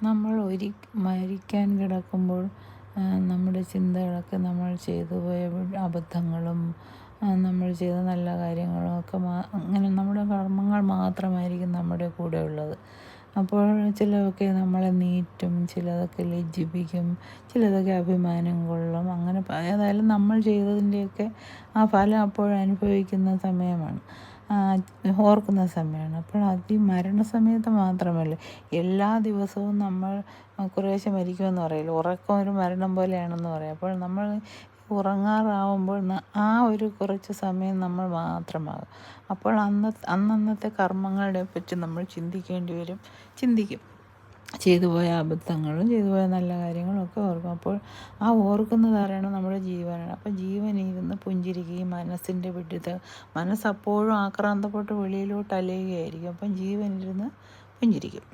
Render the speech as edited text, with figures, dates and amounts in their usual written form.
നമ്മൾ മരിക്കാൻ കിടക്കുമ്പോൾ നമ്മുടെ ചിന്തകളൊക്കെ നമ്മൾ ചെയ്തു പോയ അബദ്ധങ്ങളും നമ്മൾ ചെയ്ത നല്ല കാര്യങ്ങളും ഒക്കെ അങ്ങനെ നമ്മുടെ കർമ്മങ്ങൾ മാത്രമായിരിക്കും നമ്മുടെ കൂടെ ഉള്ളത്. അപ്പോൾ ചിലതൊക്കെ നമ്മളെ നീറ്റും, ചിലതൊക്കെ ലജ്ജിപ്പിക്കും, ചിലതൊക്കെ അഭിമാനം കൊള്ളും. അങ്ങനെ ഏതായാലും നമ്മൾ ചെയ്തതിൻ്റെയൊക്കെ ആ ഫലം അപ്പോഴനുഭവിക്കുന്ന സമയമാണ്, ഓർക്കുന്ന സമയമാണ്. അപ്പോൾ അത് ഈ മരണസമയത്ത് മാത്രമല്ല, എല്ലാ ദിവസവും നമ്മൾ കുറേശ്ശെ മരിക്കുമെന്ന് പറയില്ല. ഉറക്കം ഒരു മരണം പോലെയാണെന്ന് പറയും. അപ്പോൾ നമ്മൾ ഉറങ്ങാറാവുമ്പോൾ ആ ഒരു കുറച്ച് സമയം നമ്മൾ മാത്രമാകും. അപ്പോൾ അന്നന്നത്തെ കർമ്മങ്ങളെ പറ്റി നമ്മൾ ചിന്തിക്കും. ചെയ്തു പോയ അബദ്ധങ്ങളും ചെയ്തു പോയ നല്ല കാര്യങ്ങളും ഒക്കെ ഓർക്കും. അപ്പോൾ ആ ഓർക്കുന്നതാരാണ്? നമ്മുടെ ജീവനാണ്. അപ്പോൾ ജീവനിരുന്ന് പുഞ്ചിരിക്കുകയും മനസ്സിൻ്റെ മനസ്സപ്പോഴും ആക്രാന്തപ്പെട്ട് വെളിയിലോട്ട് അലയുകയായിരിക്കും. അപ്പം ജീവനിരുന്ന് പുഞ്ചിരിക്കും.